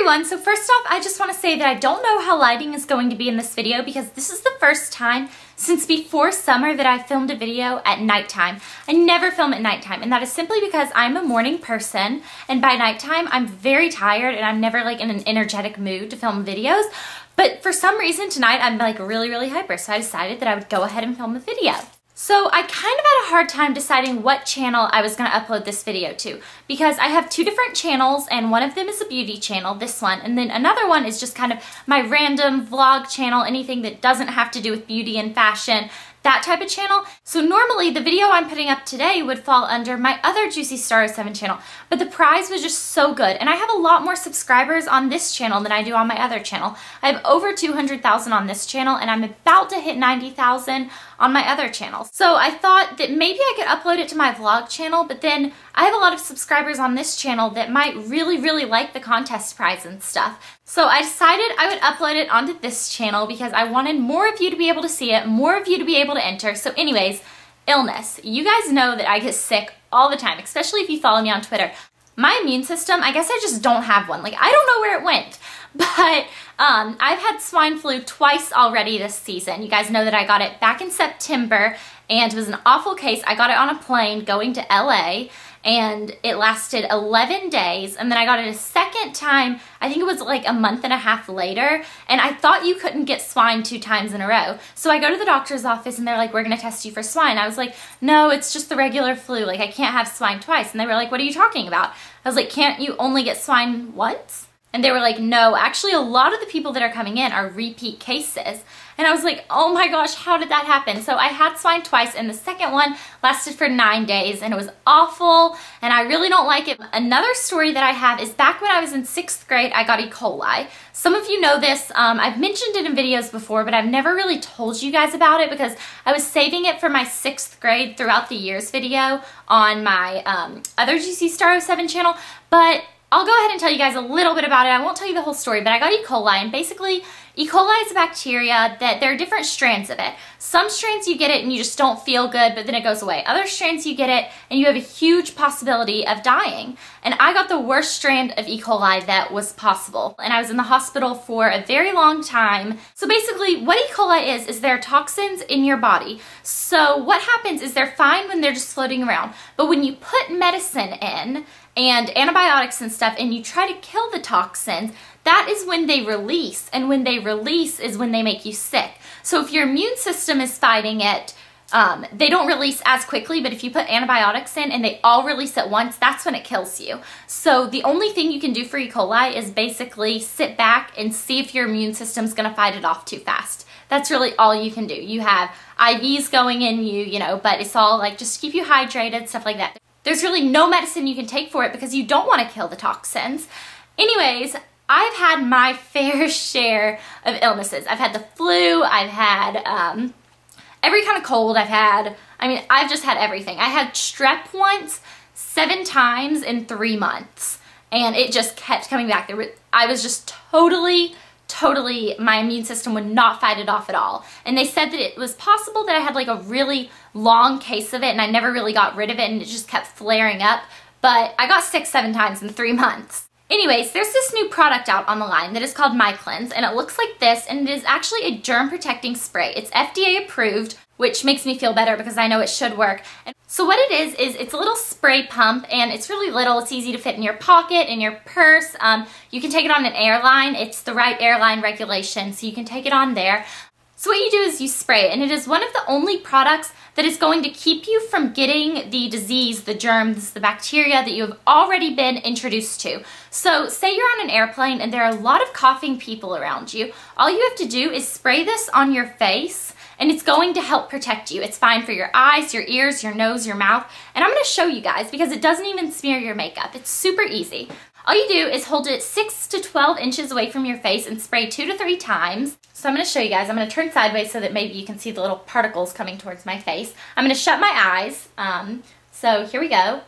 everyone, so first off I just want to say that I don't know how lighting is going to be in this video because this is the first time since before summer that I filmed a video at nighttime. I never film at nighttime, and that is simply because I'm a morning person, and by nighttime I'm very tired and I'm never like in an energetic mood to film videos. But for some reason tonight I'm like really hyper, so I decided that I would go ahead and film a video. So I kind of had a hard time deciding what channel I was going to upload this video to because I have two different channels, and one of them is a beauty channel, this one, and then another one is just kind of my random vlog channel, anything that doesn't have to do with beauty and fashion, that type of channel. So normally the video I'm putting up today would fall under my other Juicy Star 07 channel, but the prize was just so good, and I have a lot more subscribers on this channel than I do on my other channel. I have over 200,000 on this channel, and I'm about to hit 90,000 on my other channel. So I thought that maybe I could upload it to my vlog channel, but then I have a lot of subscribers on this channel that might really like the contest prize and stuff. So I decided I would upload it onto this channel because I wanted more of you to be able to see it, more of you to be able to enter. So anyways, illness. You guys know that I get sick all the time, especially if you follow me on Twitter. My immune system, I guess I just don't have one. Like, I don't know where it went. But I've had swine flu twice already this season. You guys know that I got it back in September, and it was an awful case. I got it on a plane going to LA, and it lasted 11 days, and then I got it a second time, I think it was like a month and a half later, and I thought you couldn't get swine 2 times in a row. So I go to the doctor's office, and they're like, we're gonna test you for swine. I was like, no, it's just the regular flu, like I can't have swine twice. And they were like, what are you talking about? I was like, can't you only get swine once? And they were like, no, actually a lot of the people that are coming in are repeat cases. And I was like, oh my gosh, how did that happen? So I had swine twice, and the second one lasted for 9 days, and it was awful, and I really don't like it. Another story that I have is back when I was in 6th grade, I got E. coli. Some of you know this. I've mentioned it in videos before, but I've never really told you guys about it because I was saving it for my 6th grade throughout the years video on my other Juicy Star 07 channel. But I'll go ahead and tell you guys a little bit about it. I won't tell you the whole story, but I got E. coli, and basically E. coli is a bacteria that there are different strands of it. Some strains you get it and you just don't feel good, but then it goes away. Other strains you get it and you have a huge possibility of dying. And I got the worst strand of E. coli that was possible. And I was in the hospital for a very long time. So basically what E. coli is there are toxins in your body. So what happens is they're fine when they're just floating around. But when you put medicine in and antibiotics and stuff and you try to kill the toxins, that is when they release, and when they release is when they make you sick. So if your immune system is fighting it, they don't release as quickly, but if you put antibiotics in and they all release at once, that's when it kills you. So the only thing you can do for E. coli is basically sit back and see if your immune system's gonna fight it off too fast. That's really all you can do. You have IVs going in you know, but it's all like just keep you hydrated, stuff like that. There's really no medicine you can take for it because you don't want to kill the toxins. Anyways, I've had my fair share of illnesses. I've had the flu, I've had every kind of cold I've had. I mean, I've just had everything. I had strep once 7 times in 3 months, and it just kept coming back. I was just totally, my immune system would not fight it off at all. And they said that it was possible that I had like a really long case of it and I never really got rid of it and it just kept flaring up. But I got sick 7 times in 3 months. Anyways, there's this new product out on the line that is called MyCleanse, and it looks like this, and it is actually a germ protecting spray. It's FDA approved, which makes me feel better because I know it should work. And so what it is it's a little spray pump, and it's really little. It's easy to fit in your pocket, in your purse. You can take it on an airline. It's the right airline regulation, so you can take it on there. So what you do is you spray it, and it is one of the only products that is going to keep you from getting the disease, the germs, the bacteria that you have already been introduced to. So say you're on an airplane and there are a lot of coughing people around you. All you have to do is spray this on your face, and it's going to help protect you. It's fine for your eyes, your ears, your nose, your mouth. And I'm going to show you guys because it doesn't even smear your makeup. It's super easy. All you do is hold it 6 to 12 inches away from your face and spray 2 to 3 times. So I'm going to show you guys. I'm going to turn sideways so that maybe you can see the little particles coming towards my face. I'm going to shut my eyes. So here we go.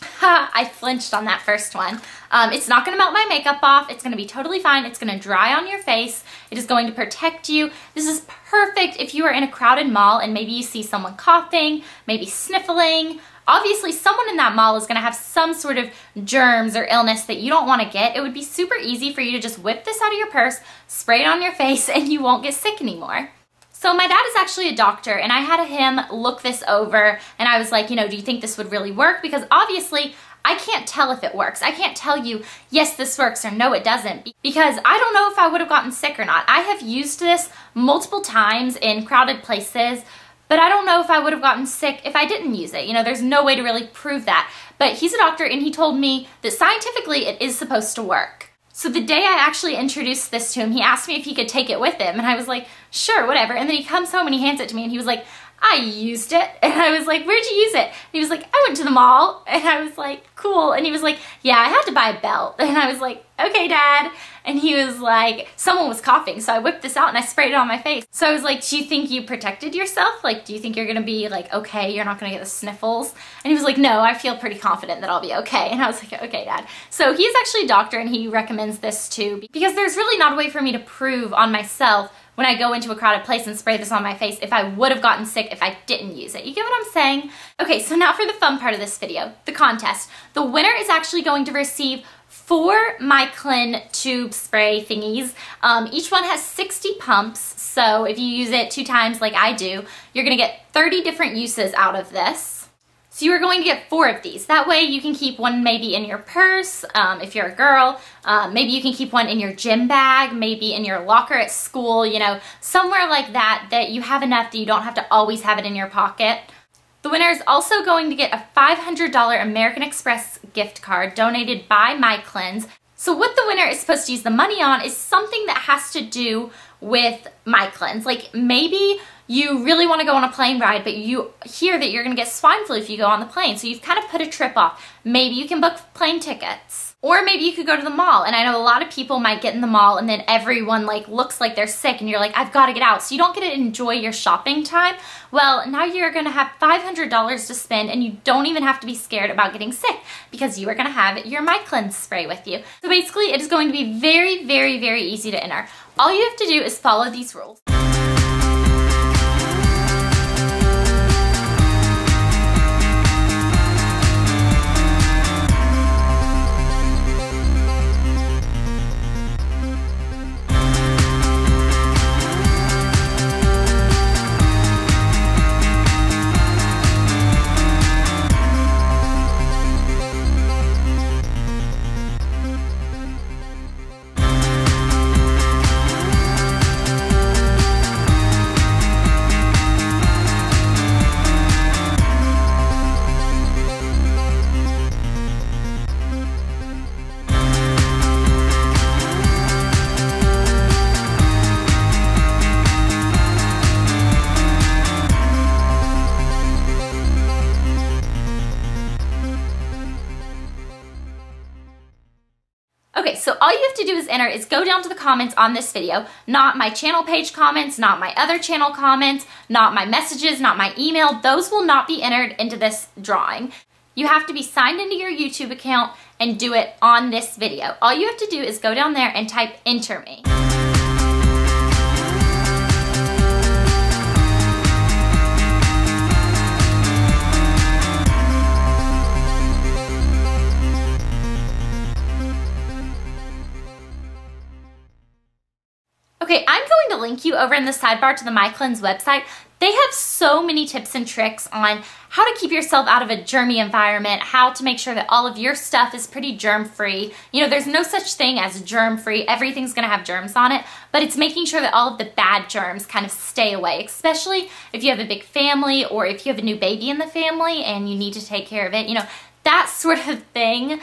Ha! I flinched on that first one. It's not going to melt my makeup off. It's going to be totally fine. It's going to dry on your face. It is going to protect you. This is perfect if you are in a crowded mall and maybe you see someone coughing, maybe sniffling, obviously someone in that mall is going to have some sort of germs or illness that you don't want to get. It would be super easy for you to just whip this out of your purse, spray it on your face, and you won't get sick anymore. So my dad is actually a doctor, and I had him look this over, and I was like, do you think this would really work? Because obviously I can't tell if it works. I can't tell you, yes, this works, or no, it doesn't, because I don't know if I would have gotten sick or not. I have used this multiple times in crowded places, but I don't know if I would have gotten sick if I didn't use it. There's no way to really prove that. But he's a doctor, and he told me that scientifically it is supposed to work. So the day I actually introduced this to him, he asked me if he could take it with him, and I was like, sure, whatever. And then he comes home and he hands it to me, and he was like, I used it. And I was like, where'd you use it? And he was like, I went to the mall. And I was like, cool. And he was like, yeah, I had to buy a belt. And I was like, okay, Dad. And he was like, someone was coughing, so I whipped this out and I sprayed it on my face. So I was like, do you think you protected yourself? Like, do you think you're gonna be like, okay, you're not gonna get the sniffles? And he was like, no, I feel pretty confident that I'll be okay. And I was like, okay, Dad. So he's actually a doctor, and he recommends this too, because there's really not a way for me to prove on myself when I go into a crowded place and spray this on my face if I would have gotten sick if I didn't use it. You get what I'm saying? Okay, so now for the fun part of this video, the contest. The winner is actually going to receive 4 Myclin tube spray thingies. Each one has 60 pumps, so if you use it 2 times like I do, you're gonna get 30 different uses out of this. So you are going to get 4 of these. That way you can keep one maybe in your purse, if you're a girl. Maybe you can keep one in your gym bag, maybe in your locker at school, somewhere like that, that you have enough that you don't have to always have it in your pocket. The winner is also going to get a $500 American Express gift card donated by Myclins. So what the winner is supposed to use the money on is something that has to do with Myclins. Like maybe you really want to go on a plane ride, but you hear that you're going to get swine flu if you go on the plane. So you've kind of put a trip off. Maybe you can book plane tickets. Or maybe you could go to the mall. And I know a lot of people might get in the mall and then everyone looks like they're sick and you're like, I've got to get out. So you don't get to enjoy your shopping time. Well, now you're going to have $500 to spend, and you don't even have to be scared about getting sick because you are going to have your Myclin spray with you. So basically it is going to be very, very, very easy to enter. All you have to do is follow these rules. Okay, so all you have to do is enter is go down to the comments on this video, not my channel page comments, not my other channel comments, not my messages, not my email. Those will not be entered into this drawing. You have to be signed into your YouTube account and do it on this video. All you have to do is go down there and type enter me. Okay, I'm going to link you over in the sidebar to the Myclins website. They have so many tips and tricks on how to keep yourself out of a germy environment, how to make sure that all of your stuff is pretty germ-free. There's no such thing as germ-free. Everything's gonna have germs on it, but it's making sure that all of the bad germs kind of stay away, especially if you have a big family or if you have a new baby in the family and you need to take care of it, that sort of thing.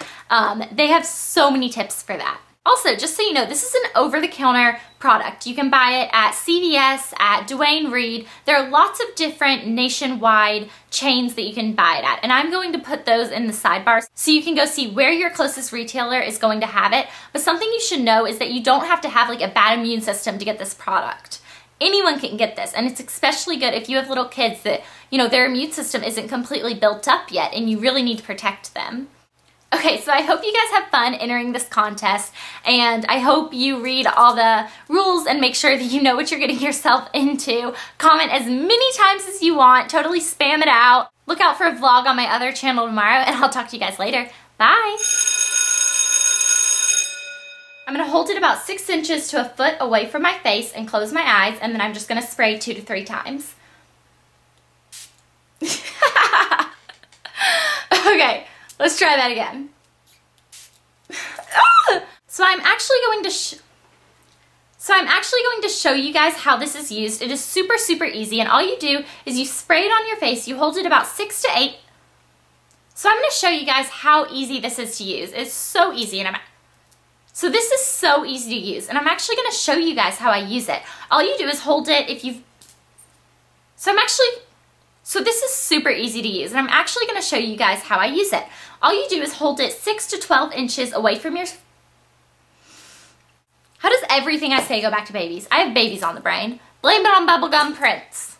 They have so many tips for that. Also, just so you know, this is an over-the-counter product. You can buy it at CVS, at Duane Reade. There are lots of different nationwide chains that you can buy it at, and I'm going to put those in the sidebar so you can go see where your closest retailer is going to have it. But something you should know is that you don't have to have a bad immune system to get this product. Anyone can get this, and it's especially good if you have little kids that, their immune system isn't completely built up yet and you really need to protect them. Okay, so I hope you guys have fun entering this contest, and I hope you read all the rules and make sure that you know what you're getting yourself into. Comment as many times as you want, totally spam it out. Look out for a vlog on my other channel tomorrow, and I'll talk to you guys later. Bye. I'm gonna hold it about 6 inches to a foot away from my face and close my eyes, and then I'm just gonna spray 2 to 3 times. Okay, let's try that again. So I'm actually going to show you guys how this is used. It is super, super easy, and all you do is you spray it on your face. You hold it about 6 to 8. So I'm going to show you guys how easy this is to use. It's so easy, and so this is so easy to use, and I'm actually going to show you guys how I use it. All you do is hold it So this is super easy to use, and I'm actually going to show you guys how I use it. All you do is hold it 6 to 12 inches away from your... How does everything I say go back to babies? I have babies on the brain. Blame it on Bubblegum Prince.